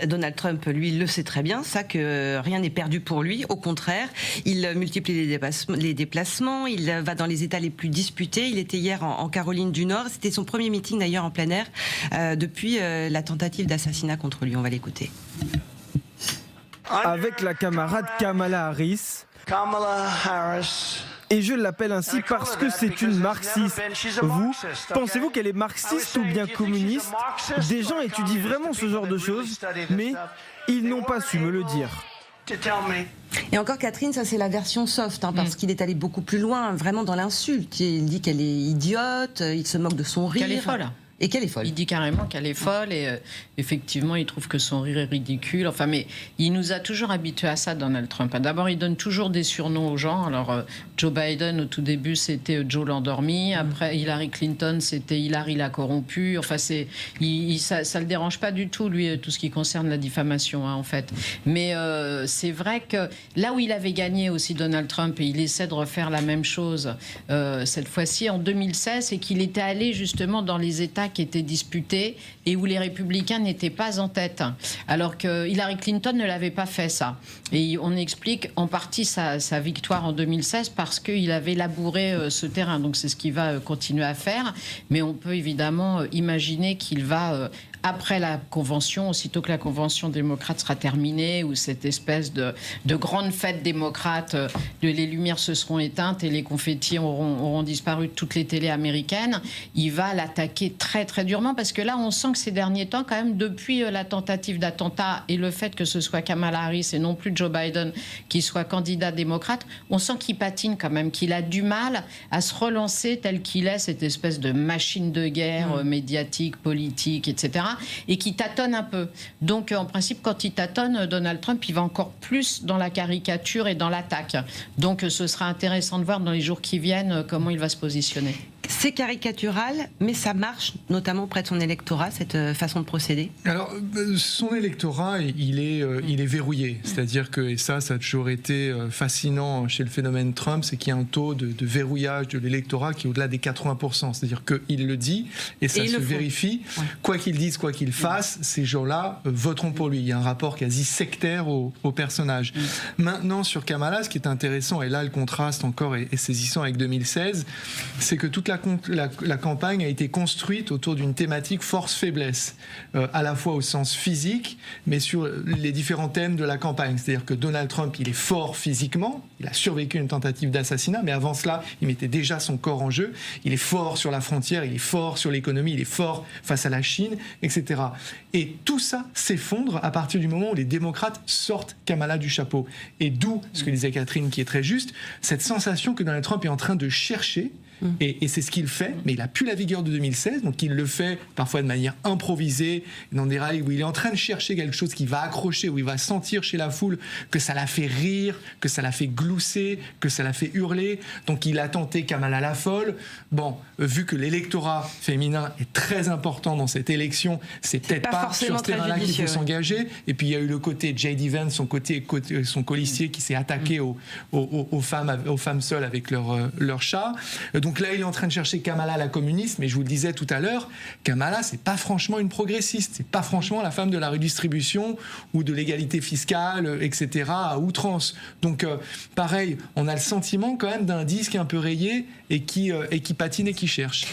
Donald Trump, lui, le sait très bien, ça, que rien n'est perdu pour lui. Au contraire, il multiplie les déplacements, il va dans les États les plus disputés. Il était hier en Caroline du Nord. C'était son premier meeting d'ailleurs en plein air depuis la tentative d'assassinat contre lui. On va l'écouter. Avec la camarade Kamala Harris. Et je l'appelle ainsi parce que c'est une marxiste. Vous, pensez-vous qu'elle est marxiste ou bien communiste? Des gens étudient vraiment ce genre de choses, mais ils n'ont pas su me le dire. Et encore Catherine, ça c'est la version soft, parce qu'il est allé beaucoup plus loin, vraiment dans l'insulte. Il dit qu'elle est idiote, il se moque de son rire. Qu'elle est folle. Et qu'elle est folle. Il dit carrément qu'elle est folle et effectivement il trouve que son rire est ridicule. Enfin, mais il nous a toujours habitués à ça, Donald Trump. D'abord, il donne toujours des surnoms aux gens. Alors, Joe Biden, au tout début, c'était Joe l'endormi. Après, Hillary Clinton, c'était Hillary la corrompue. Enfin, ça le dérange pas du tout, lui, tout ce qui concerne la diffamation, en fait. Mais c'est vrai que là où il avait gagné aussi Donald Trump, et il essaie de refaire la même chose cette fois-ci en 2016, c'est qu'il était allé justement dans les États qui étaient disputés et où les républicains n'étaient pas en tête. Alors que Hillary Clinton ne l'avait pas fait, ça. Et on explique en partie sa victoire en 2016 parce qu'il avait labouré ce terrain. Donc c'est ce qu'il va continuer à faire. Mais on peut évidemment imaginer qu'il va... après la convention, aussitôt que la convention démocrate sera terminée, où cette espèce de grande fête démocrate, les lumières se seront éteintes et les confettis auront disparu de toutes les télés américaines, il va l'attaquer très très durement, parce que là on sent que ces derniers temps, quand même, depuis la tentative d'attentat et le fait que ce soit Kamala Harris et non plus Joe Biden qui soit candidat démocrate, on sent qu'il patine quand même, qu'il a du mal à se relancer tel qu'il est, cette espèce de machine de guerre médiatique, politique, etc., et qui tâtonne un peu. Donc, en principe, quand il tâtonne, Donald Trump, il va encore plus dans la caricature et dans l'attaque. Donc, ce sera intéressant de voir dans les jours qui viennent comment il va se positionner. C'est caricatural, mais ça marche, notamment auprès de son électorat, cette façon de procéder. Alors, son électorat, il est verrouillé. C'est-à-dire que, et ça a toujours été fascinant chez le phénomène Trump, c'est qu'il y a un taux de verrouillage de l'électorat qui est au-delà des 80%. C'est-à-dire qu'il le dit, et ça se vérifie. Ouais. Quoi qu'il dise, quoi qu'il fasse, ces gens-là voteront pour lui. Il y a un rapport quasi sectaire au personnage. Maintenant, sur Kamala, ce qui est intéressant, et là le contraste encore est saisissant avec 2016, c'est que toute la campagne a été construite autour d'une thématique force-faiblesse, à la fois au sens physique, mais sur les différents thèmes de la campagne. C'est-à-dire que Donald Trump, il est fort physiquement, il a survécu à une tentative d'assassinat, mais avant cela, il mettait déjà son corps en jeu. Il est fort sur la frontière, il est fort sur l'économie, il est fort face à la Chine, etc. Et tout ça s'effondre à partir du moment où les démocrates sortent Kamala du chapeau. Et d'où, ce que disait Catherine, qui est très juste, cette sensation que Donald Trump est en train de chercher. Et c'est ce qu'il fait, mais il n'a plus la vigueur de 2016, donc il le fait parfois de manière improvisée, dans des rallyes où il est en train de chercher quelque chose qui va accrocher, où il va sentir chez la foule que ça la fait rire, que ça la fait glousser, que ça la fait hurler. Donc il a tenté Kamala la folle. Bon, vu que l'électorat féminin est très important dans cette élection, c'est peut-être pas sur ce terrain-là qu'il faut s'engager. Et puis il y a eu le côté J.D. Vance, son colistier qui s'est attaqué aux femmes seules avec leur chat. Donc là, il est en train de chercher Kamala la communiste, mais je vous le disais tout à l'heure, Kamala, c'est pas franchement une progressiste, c'est pas franchement la femme de la redistribution ou de l'égalité fiscale, etc., à outrance. Donc, pareil, on a le sentiment quand même d'un disque un peu rayé et qui patine et qui cherche.